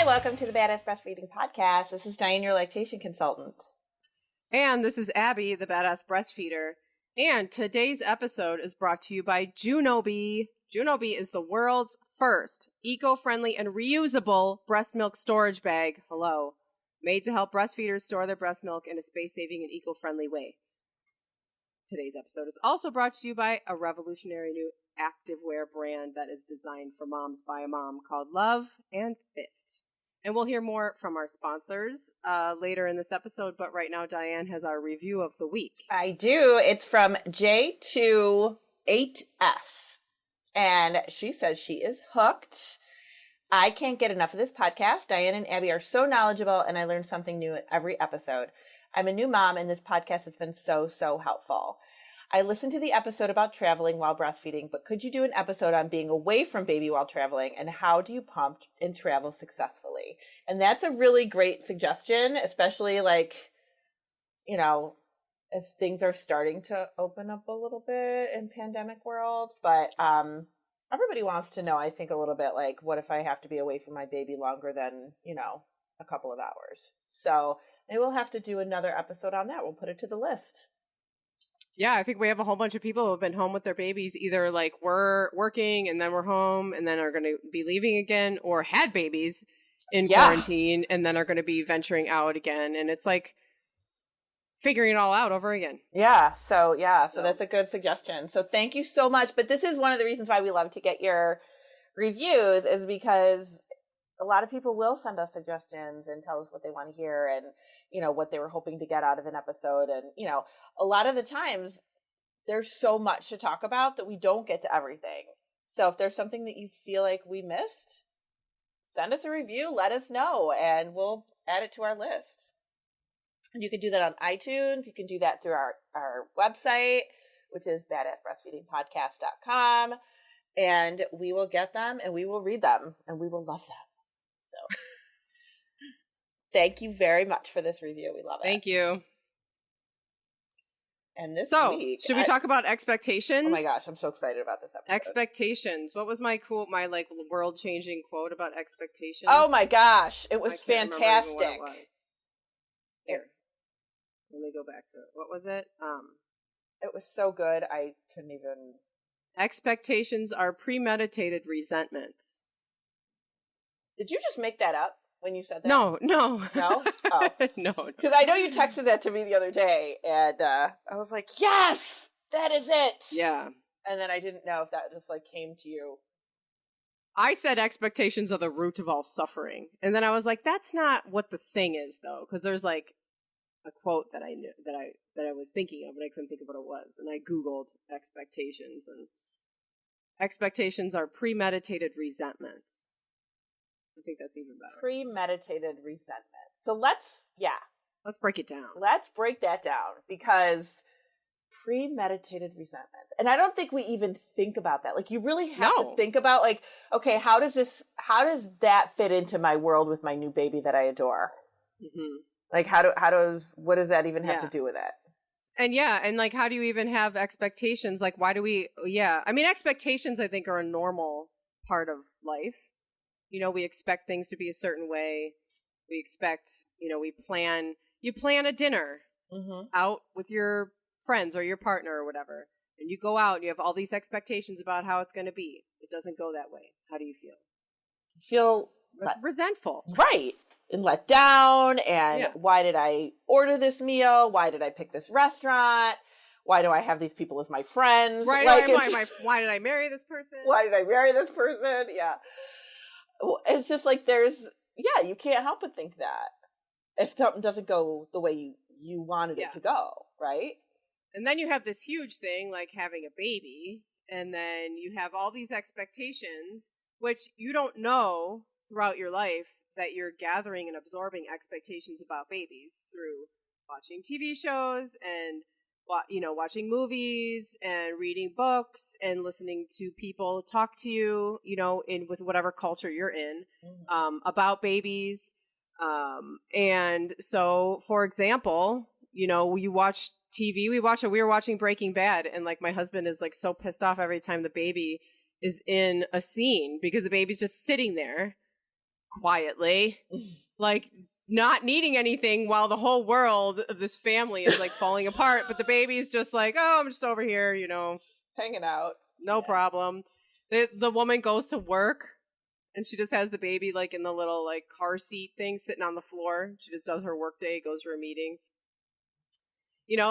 welcome to the Badass Breastfeeding Podcast. This is Diane, your lactation consultant. And this is Abby, the Badass Breastfeeder. And today's episode is brought to you by Junobee. Junobee is the world's first eco-friendly and reusable breast milk storage bag. Hello. Made to help breastfeeders store their breast milk in a space-saving and eco-friendly way. Today's episode is also brought to you by a revolutionary new activewear brand that is designed for moms by a mom called Love and Fit. And we'll hear more from our sponsors later in this episode, but right now Diane has our review of the week. I do. It's from J28S. And she says she is hooked. I can't get enough of this podcast. Diane and Abby are so knowledgeable, and I learn something new every episode. I'm a new mom, and this podcast has been so helpful. I listened to the episode about traveling while breastfeeding, but could you do an episode on being away from baby while traveling, and how do you pump and travel successfully? And that's a really great suggestion, especially like, you know, as things are starting to open up a little bit in pandemic world. But everybody wants to know, I think, a little bit like, what if I have to be away from my baby longer than, you know, a couple of hours? So maybe we'll have to do another episode on that. We'll put it to the list. Yeah, I think we have a whole bunch of people who have been home with their babies. Either like we're working and then we're home and then are going to be leaving again, or had babies in quarantine and then are going to be venturing out again. And it's like figuring it all out over again. So that's a good suggestion. So thank you so much. But this is one of the reasons why we love to get your reviews, is because a lot of people will send us suggestions and tell us what they want to hear and, you know, what they were hoping to get out of an episode. And, you know, a lot of the times there's so much to talk about that we don't get to everything. So if there's something that you feel like we missed, send us a review, let us know, and we'll add it to our list. And you can do that on iTunes. You can do that through our website, which is badassbreastfeedingpodcast.com. And we will get them and we will read them and we will love them. So thank you very much for this review. We love it. Thank you. And this week, should we talk about expectations? Oh my gosh, I'm so excited about this episode. Expectations. What was my like world-changing quote about expectations? Oh my gosh, it was fantastic. What it was. Here, let me go back to it. What was it? It was so good. I couldn't even. Expectations are premeditated resentments. Did you just make that up when you said that? No. No? Oh. No. Because I know you texted that to me the other day, and I was like, yes, that is it. Yeah. And then I didn't know if that just like came to you. I said expectations are the root of all suffering. And then I was like, that's not what the thing is, though. Because there's like a quote that I knew that I was thinking of, and I couldn't think of what it was. And I Googled expectations, and expectations are premeditated resentments. I think that's even better. Premeditated resentment. So let's break it down. Let's break that down, because premeditated resentment. And I don't think we even think about that. Like, you really have to think about, like, okay, how does that fit into my world with my new baby that I adore? Mm-hmm. Like, what does that even have to do with it? And like, how do you even have expectations? Like, why do we, I mean, expectations, I think, are a normal part of life. You know, we expect things to be a certain way. We expect, you know, you plan a dinner out with your friends or your partner or whatever. And you go out and you have all these expectations about how it's going to be. It doesn't go that way. How do you feel? Feel resentful. Right. And let down. And why did I order this meal? Why did I pick this restaurant? Why do I have these people as my friends? Right. Like, why did I marry this person? Why did I marry this person? Yeah. It's just like you can't help but think that if something doesn't go the way you wanted it to go, right? And then you have this huge thing like having a baby, and then you have all these expectations, which you don't know throughout your life that you're gathering and absorbing expectations about babies through watching TV shows and watching movies and reading books and listening to people talk to you, with whatever culture you're in, about babies. And so, for example, you watch TV, we were watching Breaking Bad, and like my husband is like so pissed off every time the baby is in a scene because the baby's just sitting there quietly, like not needing anything while the whole world of this family is like falling apart. But the baby's just like, oh, I'm just over here, hanging out. No problem. The woman goes to work and she just has the baby like in the little like car seat thing sitting on the floor. She just does her work day, goes to her meetings.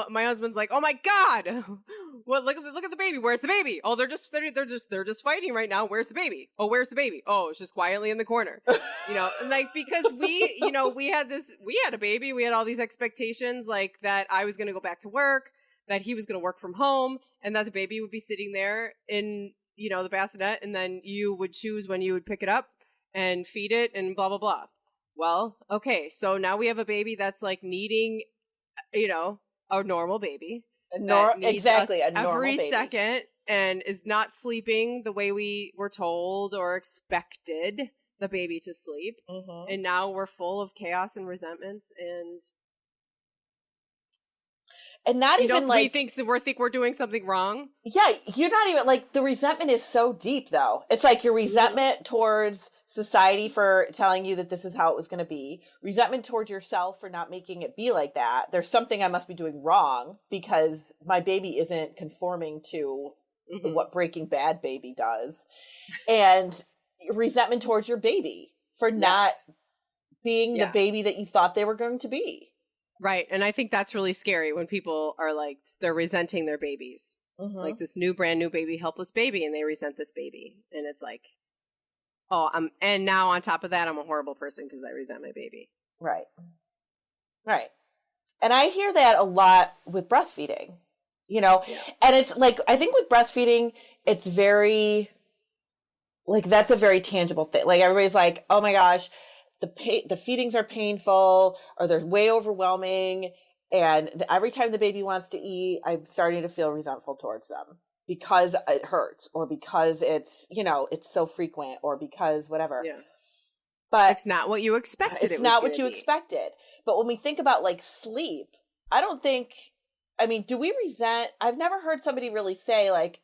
My husband's like, "Oh my God, what? Look at the baby. Where's the baby? Oh, they're just fighting right now. Where's the baby? Oh, where's the baby? Oh, it's just quietly in the corner." And like because we had a baby. We had all these expectations like that I was going to go back to work, that he was going to work from home, and that the baby would be sitting there in the bassinet, and then you would choose when you would pick it up and feed it and blah blah blah. Well, okay, so now we have a baby that's like needing, a normal baby. Exactly, a normal every baby. second and is not sleeping the way we were told or expected the baby to sleep. Mm-hmm. And now we're full of chaos and resentments and not even like we think we're doing something wrong. Yeah, you're not even like the resentment is so deep though. It's like your resentment towards society for telling you that this is how it was going to be, resentment towards yourself for not making it be like that. There's something I must be doing wrong because my baby isn't conforming to what Breaking Bad baby does, and resentment towards your baby for not being the baby that you thought they were going to be. Right. And I think that's really scary when people are like, they're resenting their babies. Mm-hmm. Like this brand new baby, helpless baby, and they resent this baby. And it's like, and now on top of that, I'm a horrible person because I resent my baby. Right. Right. And I hear that a lot with breastfeeding, and it's like, I think with breastfeeding, it's very, like, that's a very tangible thing. Like everybody's like, oh my gosh, the feedings are painful or they're way overwhelming. And every time the baby wants to eat, I'm starting to feel resentful towards them because it hurts or because it's, it's so frequent or because whatever. Yeah. But it's not what you expected. It's not what you expected. But when we think about like sleep, do we resent? I've never heard somebody really say like,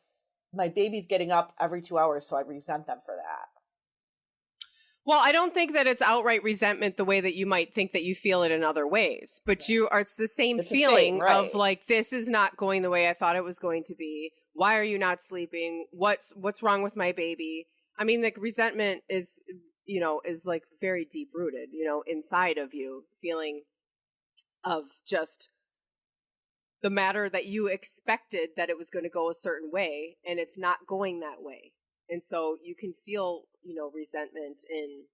my baby's getting up every 2 hours, so I resent them for that. Well, I don't think that it's outright resentment the way that you might think that you feel it in other ways. But it's the same feeling of like, this is not going the way I thought it was going to be. Why are you not sleeping? What's wrong with my baby? I mean, like resentment is like very deep rooted, inside of you, feeling of just the matter that you expected that it was going to go a certain way and it's not going that way. And so you can feel, resentment in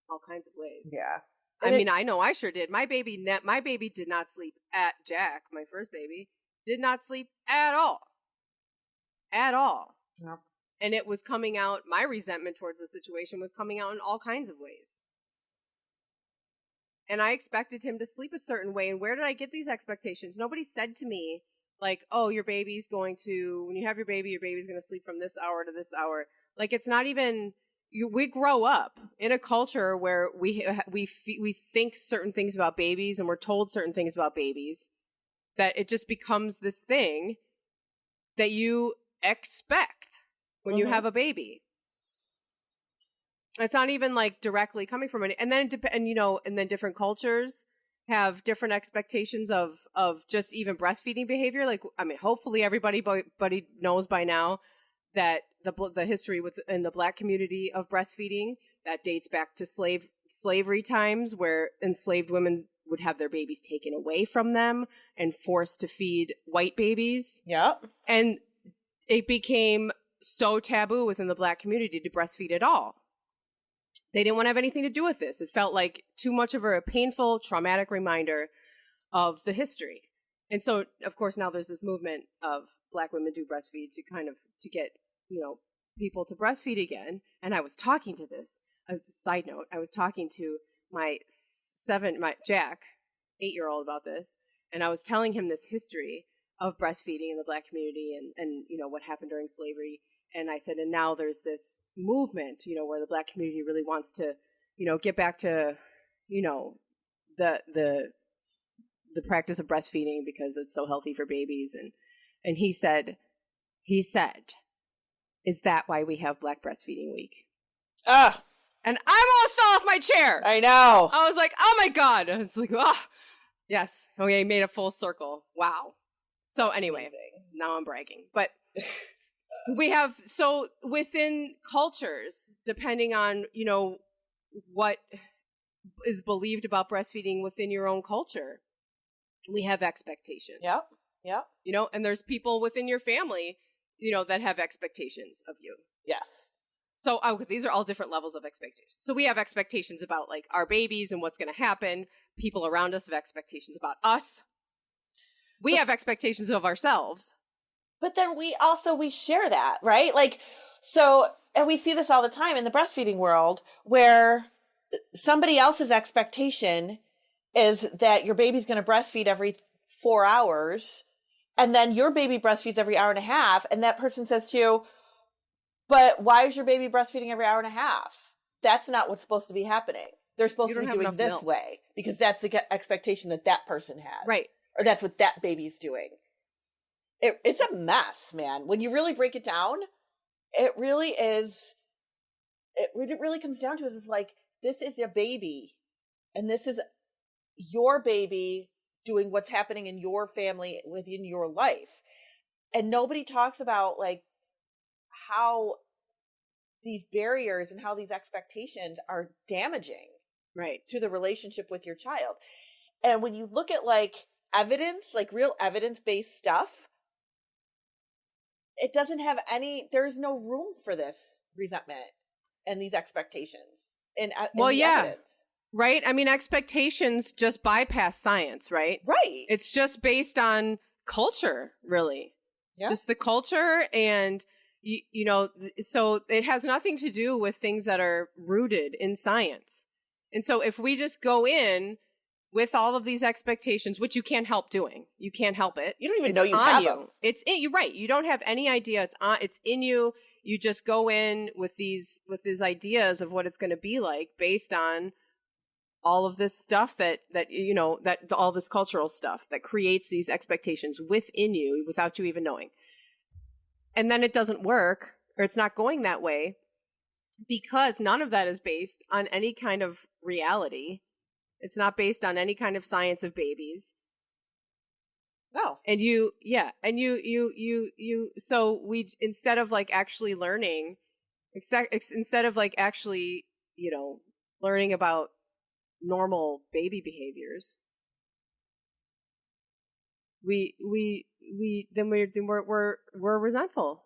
all kinds of ways. Yeah. I know I sure did. My baby did not sleep Jack, my first baby, did not sleep at all. At all. Yeah. And it was coming out, my resentment towards the situation was coming out in all kinds of ways. And I expected him to sleep a certain way. And where did I get these expectations? Nobody said to me, like, oh, when you have your baby's going to sleep from this hour to this hour. Like, it's not even, we grow up in a culture where we think certain things about babies and we're told certain things about babies, that it just becomes this thing that you expect when you have a baby. It's not even like directly coming from it. And then, and then different cultures have different expectations of just even breastfeeding behavior. Like, hopefully everybody knows by now that the history in the Black community of breastfeeding that dates back to slavery times, where enslaved women would have their babies taken away from them and forced to feed white babies. Yeah. And it became so taboo within the Black community to breastfeed at all. They didn't want to have anything to do with this. It felt like too much of a painful, traumatic reminder of the history. And so, of course, now there's this movement of Black women do breastfeed to get, people to breastfeed again. And I was talking to side note, I was talking to my Jack, 8-year-old about this. And I was telling him this history of breastfeeding in the Black community and what happened during slavery. And I said, and now there's this movement, where the Black community really wants to, get back to, the practice of breastfeeding because it's so healthy for babies. And he said, is that why we have Black Breastfeeding Week? And I almost fell off my chair. I know. I was like, oh my God. I was like, oh, yes. Okay, made a full circle. Wow. So anyway, now I'm bragging. But we have, so within cultures, depending on, what is believed about breastfeeding within your own culture, we have expectations. Yep. And there's people within your family, that have expectations of you. Yes. So these are all different levels of expectations. So we have expectations about like our babies and what's going to happen. People around us have expectations about us. We have expectations of ourselves. But then we share that, right? Like, so, and we see this all the time in the breastfeeding world where somebody else's expectation is that your baby's going to breastfeed every 4 hours, and then your baby breastfeeds every hour and a half, and that person says to you, but why is your baby breastfeeding every hour and a half? That's not what's supposed to be happening. They're supposed to be doing this way because that's the expectation that person has. Right. Or that's what that baby's doing. It's a mess, man. When you really break it down, it really is, what it really comes down to is like, this is a baby and this is your baby doing what's happening in your family within your life. And nobody talks about like how these barriers and how these expectations are damaging, right, to the relationship with your child. And when you look at like evidence, like real evidence-based stuff, it doesn't have there's no room for this resentment and these expectations in evidence. Right. I mean, expectations just bypass science, right? Right. It's just based on culture, really. Yeah. Just the culture and, so it has nothing to do with things that are rooted in science. And so if we just go in with all of these expectations, which you can't help doing, you can't help it. You don't even know you have them. You're right. You don't have any idea. It's in you. You just go in with these ideas of what it's going to be like based on all of this stuff that all this cultural stuff that creates these expectations within you without you even knowing. And then it doesn't work, or it's not going that way because none of that is based on any kind of reality. It's not based on any kind of science of babies. No. And so we, instead of like actually learning, instead of like actually, learning about normal baby behaviors, we're resentful.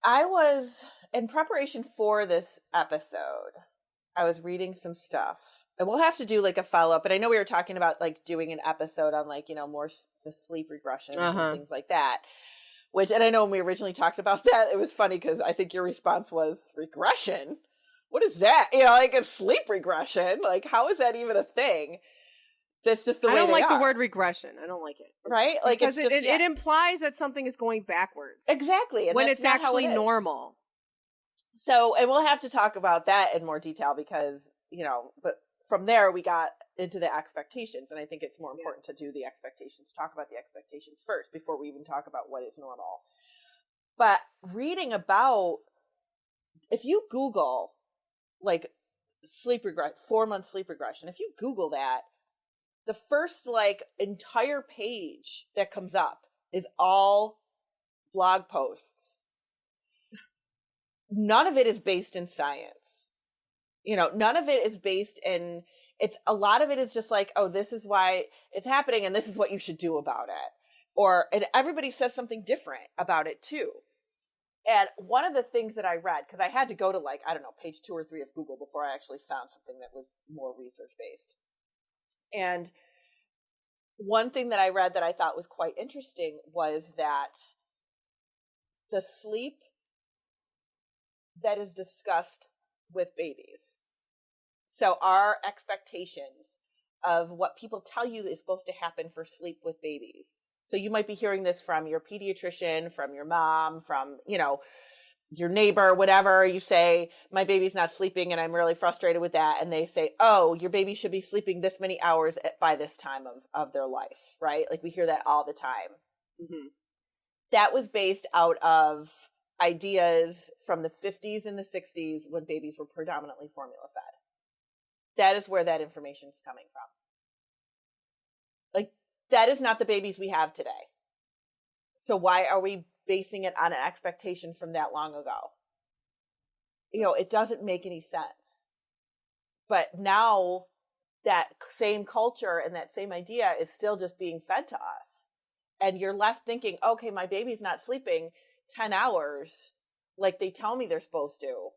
I was, in preparation for this episode, I was reading some stuff, and we'll have to do like a follow-up, but I know we were talking about like doing an episode on like, more the sleep regressions and things like that, and I know when we originally talked about that, it was funny because I think your response was regression. What is that? Like a sleep regression. Like, how is that even a thing? That's just the way I don't like the word regression. I don't like it. Right? Like, because it implies that something is going backwards. Exactly. And when it's actually normal. So, and we'll have to talk about that in more detail because, but from there we got into the expectations. And I think it's more important to do the expectations, talk about the expectations first before we even talk about what is normal. But reading about, if you Google like 4-month sleep regression, if you Google that, the first like entire page that comes up is all blog posts. None of it is based in science. None of it is based in, a lot of it is just like, oh, this is why it's happening and this is what you should do about it. And everybody says something different about it too. And one of the things that I read, because I had to go to like, I don't know, page 2 or 3 of Google before I actually found something that was more research based. And one thing that I read that I thought was quite interesting was that the sleep that is discussed with babies. So our expectations of what people tell you is supposed to happen for sleep with babies. So you might be hearing this from your pediatrician, from your mom, from, your neighbor, whatever. You say, my baby's not sleeping and I'm really frustrated with that. And they say, oh, your baby should be sleeping this many hours by this time of their life, right? Like we hear that all the time. Mm-hmm. That was based out of ideas from the 50s and the 60s when babies were predominantly formula fed. That is where that information is coming from. Like, that is not the babies we have today. So why are we basing it on an expectation from that long ago? You know, it doesn't make any sense. But now that same culture and that same idea is still just being fed to us. And you're left thinking, okay, my baby's not sleeping 10 hours like they tell me they're supposed to.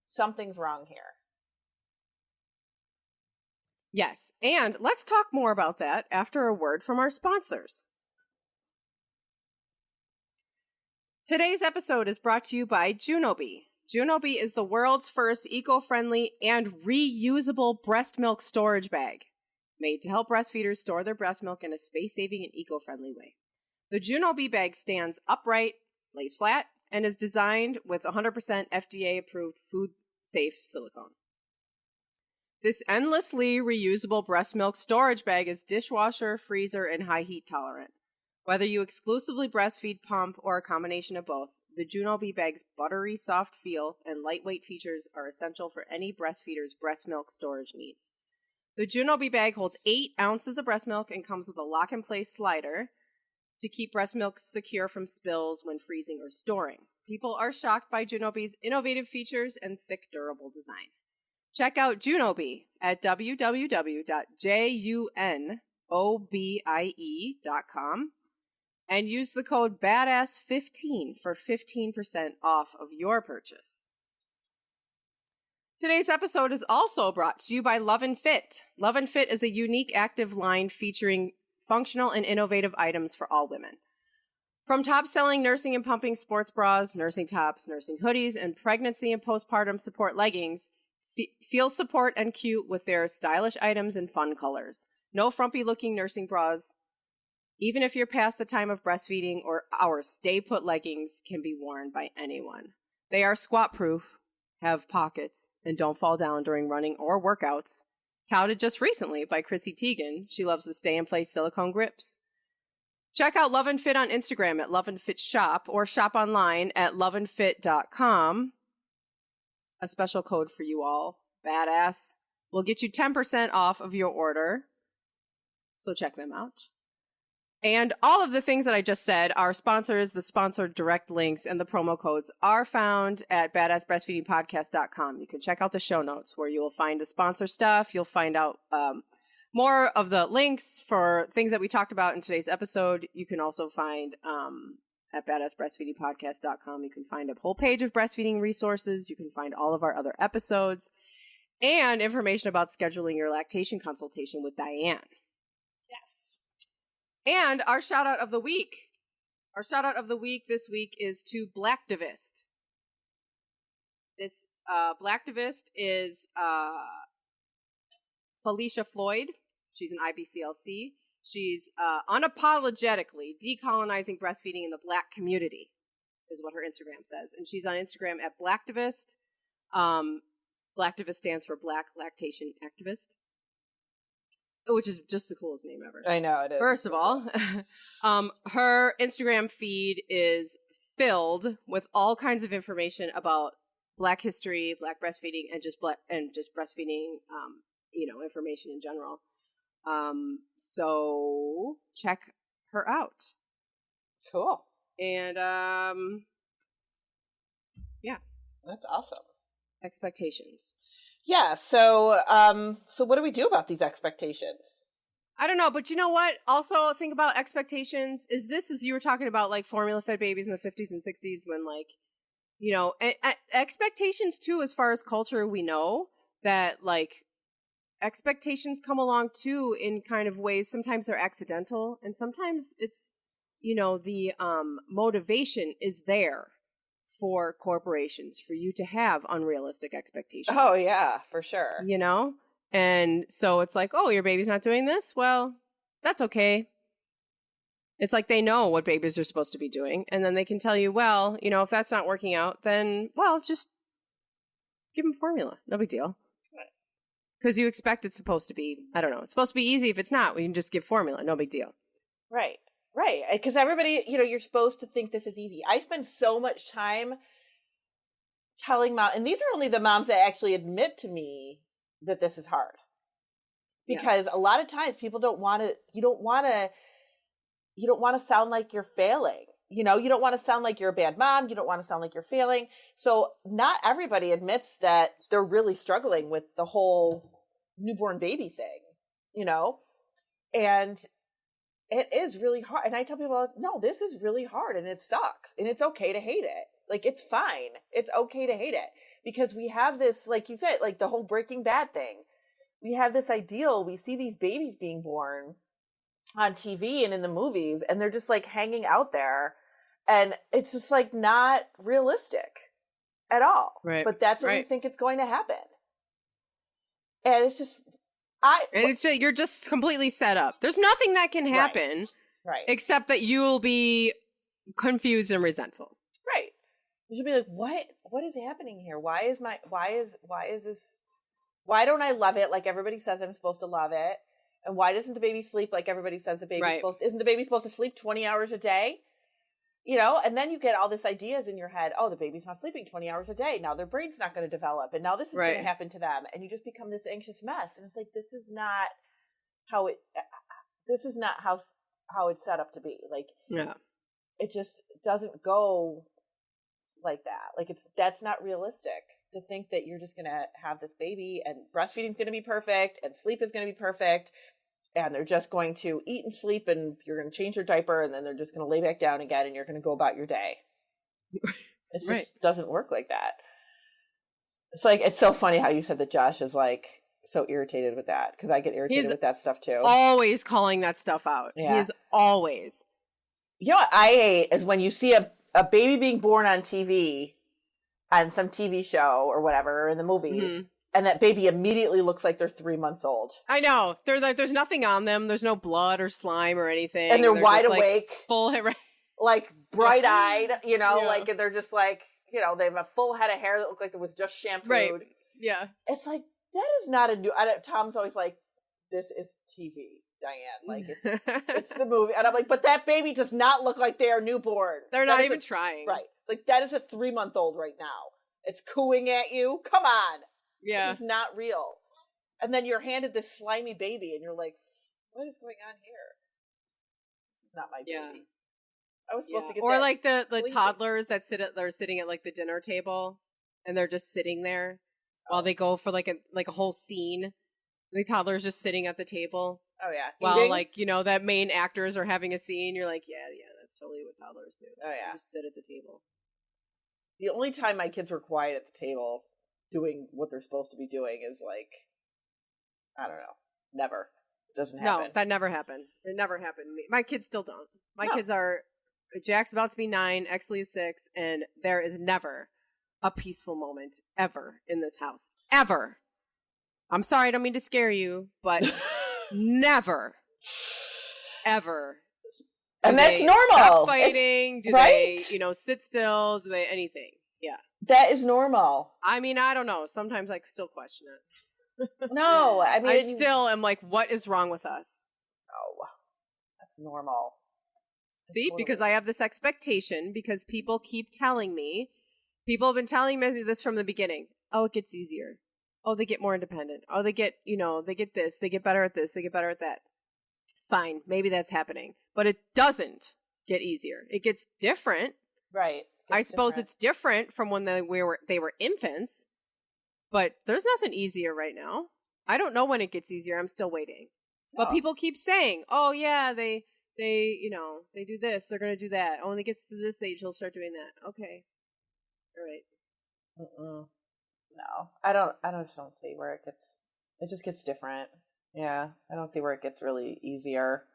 Something's wrong here. Yes. And let's talk more about that after a word from our sponsors. Today's episode is brought to you by Junobee. Junobee is the world's first eco-friendly and reusable breast milk storage bag, made to help breastfeeders store their breast milk in a space-saving and eco-friendly way. The Junobee bag stands upright, lays flat, and is designed with 100% FDA-approved food-safe silicone. This endlessly reusable breast milk storage bag is dishwasher, freezer, and high heat tolerant. Whether you exclusively breastfeed, pump, or a combination of both, the Junobee bag's buttery soft feel and lightweight features are essential for any breastfeeder's breast milk storage needs. The Junobee bag holds 8 ounces of breast milk and comes with a lock-and-place slider to keep breast milk secure from spills when freezing or storing. People are shocked by Junobee's innovative features and thick, durable design. Check out Junobee at www.junobie.com and use the code BADASS15 for 15% off of your purchase. Today's episode is also brought to you by Love and Fit. Love and Fit is a unique active line featuring functional and innovative items for all women. From top-selling nursing and pumping sports bras, nursing tops, nursing hoodies, and pregnancy and postpartum support leggings, feel support and cute with their stylish items and fun colors. No frumpy-looking nursing bras. Even if you're past the time of breastfeeding, or our stay-put leggings can be worn by anyone. They are squat-proof, have pockets, and don't fall down during running or workouts. Touted just recently by Chrissy Teigen, she loves the stay-in-place silicone grips. Check out Love and Fit on Instagram at Love and Fit Shop, or shop online at loveandfit.com. A special code for you all, badass, will get you 10% off of your order. So check them out. And all of the things that I just said, our sponsors, the sponsored direct links, and the promo codes are found at badassbreastfeedingpodcast.com. You can check out the show notes where you will find the sponsor stuff. You'll find out more of the links for things that we talked about in today's episode. You can also find at badassbreastfeedingpodcast.com. You can find a whole page of breastfeeding resources. You can find all of our other episodes and information about scheduling your lactation consultation with Diane. Yes. And our shout out of the week. Our shout out of the week this week is to Blacktivist. This Blacktivist is Felicia Floyd. She's an IBCLC. She's unapologetically decolonizing breastfeeding in the Black community, is what her Instagram says. And she's on Instagram at Blacktivist. Blacktivist stands for Black Lactation Activist, which is just the coolest name ever. I know it is. First of all, her Instagram feed is filled with all kinds of information about Black history, Black breastfeeding, and just breastfeeding, information in general. So check her out. Cool. And yeah, that's awesome. Expectations. Yeah. So what do we do about these expectations? I don't know, but you know what? Also, think about expectations. Is this, as you were talking about, like formula-fed babies in the 50s and 60s, when expectations too, as far as culture, we know that expectations come along too in kind of ways. Sometimes they're accidental, and sometimes it's, the motivation is there for corporations for you to have unrealistic expectations. Oh yeah, for sure. And so it's like, oh, your baby's not doing this? Well, that's okay. It's like they know what babies are supposed to be doing. And then they can tell you, well, if that's not working out, then, well, just give them formula. No big deal. Because you expect it's supposed to be, I don't know, it's supposed to be easy. If it's not, we can just give formula. No big deal. Right. Right. Because everybody, you're supposed to think this is easy. I spend so much time telling mom, and these are only the moms that actually admit to me that this is hard. Because a lot of times people don't want to, you don't want to sound like you're failing. You don't want to sound like you're a bad mom. You don't want to sound like you're failing. So not everybody admits that they're really struggling with the whole newborn baby thing, and it is really hard. And I tell people, no, this is really hard and it sucks and it's okay to hate it. Like, it's fine. It's okay to hate it because we have this, like you said, like the whole Breaking Bad thing. We have this ideal. We see these babies being born on TV and in the movies, and they're just like hanging out there. And it's just like not realistic at all. Right. But that's what we think it's going to happen. And it's just, you're just completely set up. There's nothing that can happen, right? Except that you will be confused and resentful. Right. You should be like, what is happening here? Why is this? Why don't I love it like everybody says I'm supposed to love it? And why doesn't the baby sleep like everybody says the baby's supposed? Isn't the baby supposed to sleep 20 hours a day? And then you get all these ideas in your head. Oh, the baby's not sleeping 20 hours a day. Now their brain's not going to develop. And now this is going to happen to them. And you just become this anxious mess. And it's like, this is not how it's set up to be. Like, it just doesn't go like that. Like, that's not realistic to think that you're just going to have this baby and breastfeeding's going to be perfect and sleep is going to be perfect. And they're just going to eat and sleep and you're going to change your diaper and then they're just going to lay back down again and you're going to go about your day. It just doesn't work like that. It's like, it's so funny how you said that Josh is like so irritated with that because I get irritated with that stuff too. Always calling that stuff out. Yeah. He is always. You know what I hate is when you see a baby being born on TV, on some TV show or whatever, or in the movies, and that baby immediately looks like they're 3 months old. I know. They're like, there's nothing on them. There's no blood or slime or anything. And they're wide awake. Like, full head, like bright-eyed, like, and they're just like, they have a full head of hair that look like it was just shampooed. Right. Yeah. It's like, that is not a new, Tom's always like, this is TV, Diane. Like, it's the movie. And I'm like, but that baby does not look like they are newborn. They're not even trying. Right. Like, that is a 3-month-old right now. It's cooing at you. Come on. Yeah. This is not real. And then you're handed this slimy baby and you're like, what is going on here? This is not my baby. I was supposed to get or like the toddlers that they're sitting at like the dinner table and they're just sitting there while they go for like a whole scene. The toddler's just sitting at the table. Oh yeah. While Eating? like, that main actors are having a scene. You're like, yeah, that's totally what toddlers do. Oh yeah. They just sit at the table. The only time my kids were quiet at the table doing what they're supposed to be doing is like, I don't know. Never. It doesn't happen. No, that never happened. It never happened to me. My kids still don't. My kids are, Jack's about to be 9, Exley is 6, and there is never a peaceful moment ever in this house. Ever. I'm sorry, I don't mean to scare you, but never, ever. And that's normal. Stop fighting? Do they, sit still? Do they anything? Yeah. That is normal. I mean, I don't know. Sometimes I still question it. No, I mean, I still am like, what is wrong with us? Oh, that's normal. See, because I have this expectation because people keep telling me, people have been telling me this from the beginning. Oh, it gets easier. Oh, they get more independent. Oh, they get, they get this. They get better at this. They get better at that. Fine. Maybe that's happening. But it doesn't get easier. It gets different. Right. I suppose it's different from when they were infants. But there's nothing easier right now. I don't know when it gets easier. I'm still waiting. No. But people keep saying, oh, yeah, they do this. They're going to do that. Oh, when it gets to this age, they'll start doing that. Okay. All right. No, I just don't see where it just gets different. Yeah. I don't see where it gets really easier.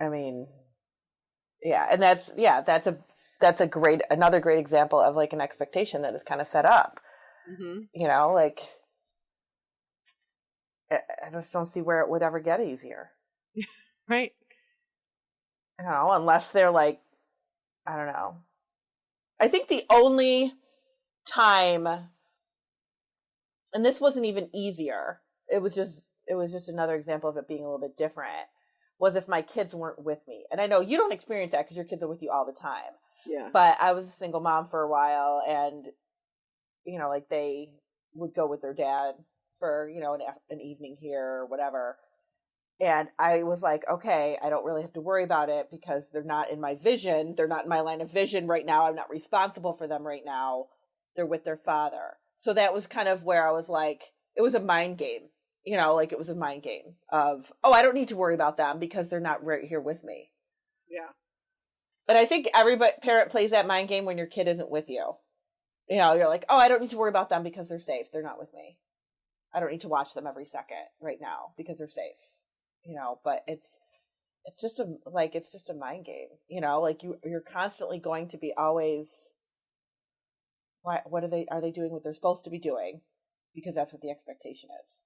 I mean, yeah. And that's another great example of like an expectation that is kind of set up. Mm-hmm. Like I just don't see where it would ever get easier. Right. Unless they're like, I don't know. I think the only time, and this wasn't even easier, it was just another example of it being a little bit different, was if my kids weren't with me. And I know you don't experience that because your kids are with you all the time. Yeah. But I was a single mom for a while, and, you know, like they would go with their dad for, you know, an evening here or whatever. And I was like, okay, I don't really have to worry about it because they're not in my vision. They're not in my line of vision right now. I'm not responsible for them right now. They're with their father. So that was kind of where I was like, it was a mind game, you know, like it was a mind game of, oh, I don't need to worry about them because they're not right here with me. Yeah. But I think every parent plays that mind game when your kid isn't with you. You know, you're like, oh, I don't need to worry about them because they're safe. They're not with me. I don't need to watch them every second right now because they're safe. You know, but it's just a mind game, you know, like you're constantly going to be always, what are they doing what they're supposed to be doing? Because that's what the expectation is.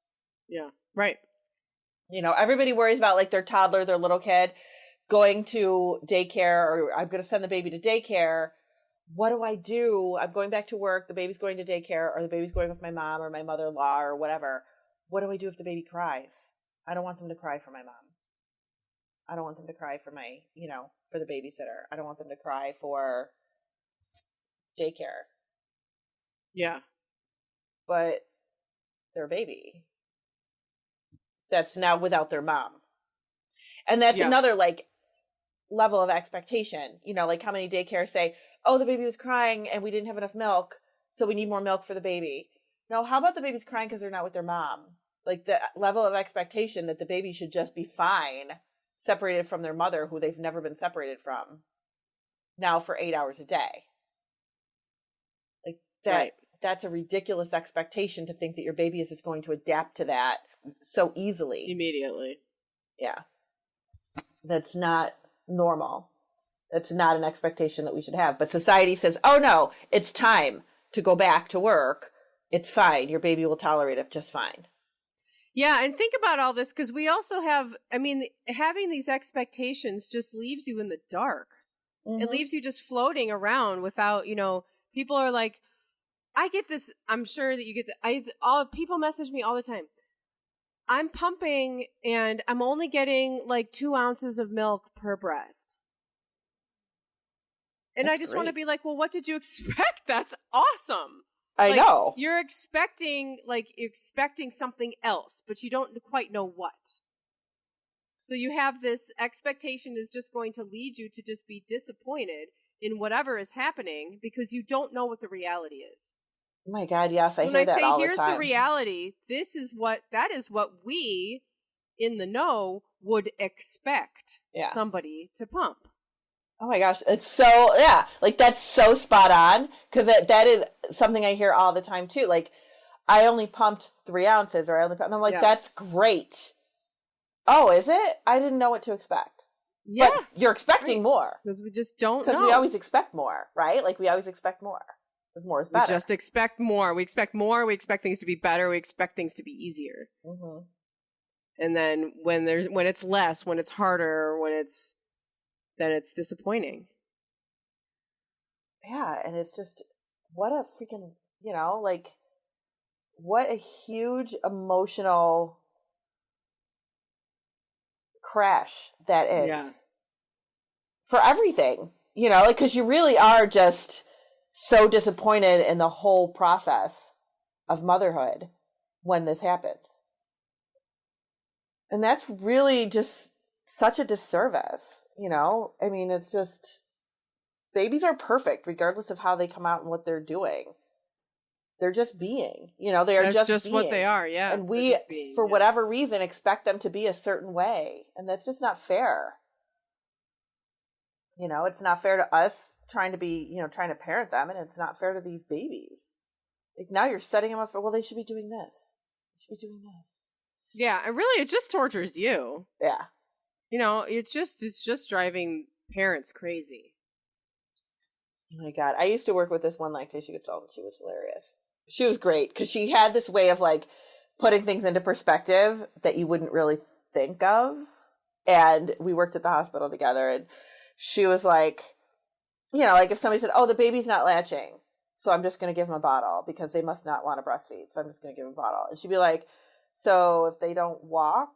Yeah. Right. You know, everybody worries about like their toddler, their little kid going to daycare, or I'm going to send the baby to daycare. What do I do? I'm going back to work. The baby's going to daycare, or the baby's going with my mom or my mother-in-law or whatever. What do I do if the baby cries? I don't want them to cry for my mom. I don't want them to cry for my, you know, for the babysitter. I don't want them to cry for daycare. Yeah. But they're a baby that's now without their mom. And that's another like level of expectation. You know, like how many daycares say, oh, the baby was crying and we didn't have enough milk, so we need more milk for the baby. No, how about the baby's crying because they're not with their mom? Like the level of expectation that the baby should just be fine, separated from their mother, who they've never been separated from, now for 8 hours a day. Like that, right. That's a ridiculous expectation to think that your baby is just going to adapt to that so easily. Immediately. Yeah. That's not normal. That's not an expectation that we should have. But society says, oh no, it's time to go back to work. It's fine. Your baby will tolerate it just fine. Yeah, and think about all this, because we also have, I mean, having these expectations just leaves you in the dark. Mm-hmm. It leaves you just floating around without, you know, people are like, I get this, I'm sure that you get people message me all the time. I'm pumping and I'm only getting like 2 ounces of milk per breast. And I just want to be like, well, what did you expect? That's awesome. I know. You're expecting something else, but you don't quite know what. So you have this expectation is just going to lead you to just be disappointed in whatever is happening because you don't know what the reality is. Oh my God, yes, I hear that all the time. Here's the reality. That is what we in the know would expect somebody to pump. Oh my gosh, it's so, like that's so spot on, because that is something I hear all the time too. Like, I only pumped 3 ounces, and I'm like, that's great. Oh, is it? I didn't know what to expect. Yeah. But you're expecting more. Because we just don't know. Because we always expect more, right? Like, we always expect more. Because more is better. We just expect more. We expect more. We expect things to be better. We expect things to be easier. Mm-hmm. And then when it's less, when it's harder, then it's disappointing. Yeah, and it's just, what a freaking, you know, like, what a huge emotional crash that is for everything, you know, like, because you really are just so disappointed in the whole process of motherhood when this happens. And that's really just such a disservice, you know? I mean, it's just, babies are perfect regardless of how they come out and what they're doing. They're just being, you know, they're just being. What they are, yeah. And we, for whatever reason, expect them to be a certain way. And that's just not fair. You know, it's not fair to us trying to parent them, and it's not fair to these babies. Like, now you're setting them up for, well, they should be doing this. They should be doing this. Yeah, and really, it just tortures you. Yeah. You know, it's just driving parents crazy. Oh my God. I used to work with this one lactation consultant. She was hilarious. She was great because she had this way of like putting things into perspective that you wouldn't really think of. And we worked at the hospital together, and she was like, you know, like if somebody said, oh, the baby's not latching, so I'm just going to give them a bottle because they must not want to breastfeed. So I'm just going to give them a bottle. And she'd be like, so if they don't walk,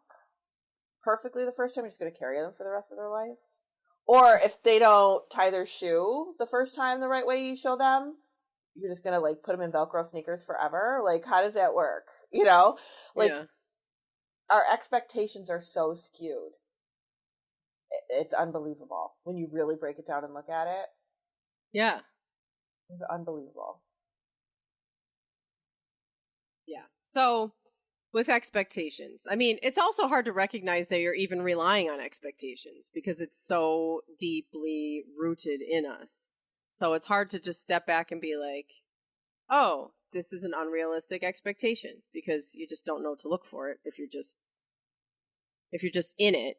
perfectly the first time, you're just going to carry them for the rest of their life. Or if they don't tie their shoe the first time the right way you show them, you're just going to like put them in Velcro sneakers forever. Like, how does that work? You know, like our expectations are so skewed. It's unbelievable when you really break it down and look at it. Yeah. It's unbelievable. Yeah. So with expectations, I mean, it's also hard to recognize that you're even relying on expectations because it's so deeply rooted in us. So it's hard to just step back and be like, oh, this is an unrealistic expectation, because you just don't know to look for it. If you're just in it,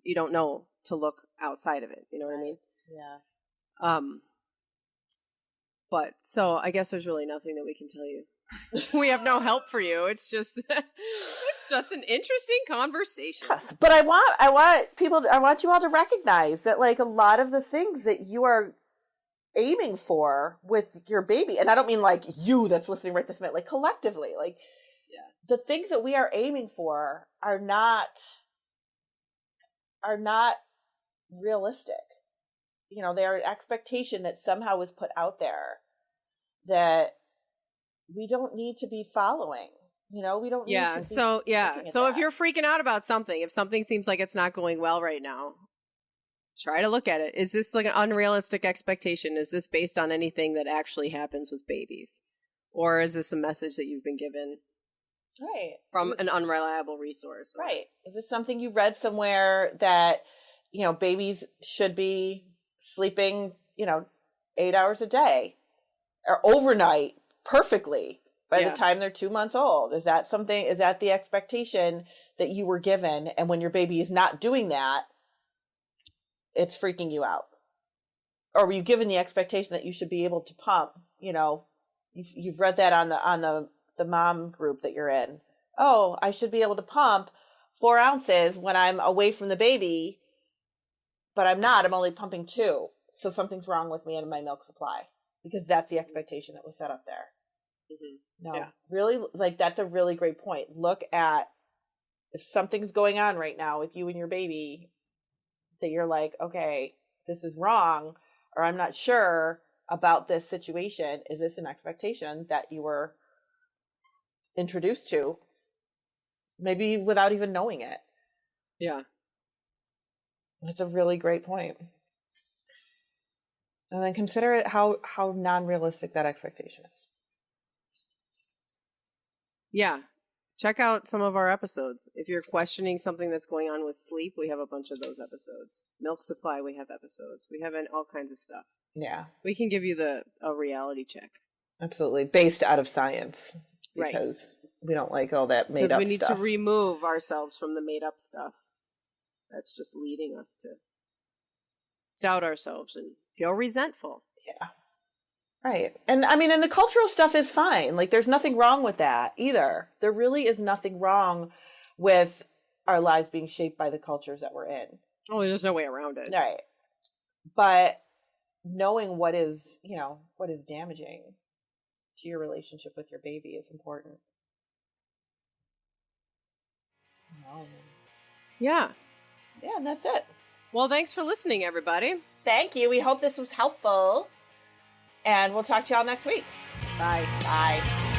you don't know to look outside of it. You know what I mean? Yeah. But so I guess there's really nothing that we can tell you. We have no help for you. It's just an interesting conversation. Yes, but I want you all to recognize that like a lot of the things that you are aiming for with your baby, and I don't mean like you that's listening right this minute, like collectively, like the things that we are aiming for are not realistic. You know, they're an expectation that somehow was put out there that we don't need to be following. You know, we don't need to be so if you're freaking out about something, if something seems like it's not going well right now, try to look at it. Is this like an unrealistic expectation? Is this based on anything that actually happens with babies? Or is this a message that you've been given from an unreliable resource? Right. Is this something you read somewhere that, you know, babies should be sleeping, 8 hours a day or overnight perfectly by the time they're 2 months old? Is that the expectation that you were given? And when your baby is not doing that, it's freaking you out. Or were you given the expectation that you should be able to pump? You know, you've read that on the mom group that you're in. Oh, I should be able to pump 4 ounces when I'm away from the baby, but I'm not. I'm only pumping 2. So something's wrong with me and my milk supply, because that's the expectation that was set up there. Mm-hmm. No, really, like that's a really great point. Look at if something's going on right now with you and your baby that you're like, okay, this is wrong, or I'm not sure about this situation. Is this an expectation that you were introduced to, maybe without even knowing it? Yeah. That's a really great point. And then consider it how non-realistic that expectation is. Yeah. Check out some of our episodes. If you're questioning something that's going on with sleep, we have a bunch of those episodes. Milk supply, we have episodes. We have all kinds of stuff. Yeah. We can give you a reality check. Absolutely. Based out of science. Because we don't like all that made up stuff. Because we need to remove ourselves from the made up stuff. That's just leading us to doubt ourselves and feel resentful. Yeah. Right. And I mean, and the cultural stuff is fine. Like, there's nothing wrong with that either. There really is nothing wrong with our lives being shaped by the cultures that we're in. Oh, there's no way around it. Right. But knowing what is damaging to your relationship with your baby is important. Yeah. Yeah, and that's it. Well, thanks for listening, everybody. Thank you. We hope this was helpful. And we'll talk to y'all next week. Bye. Bye.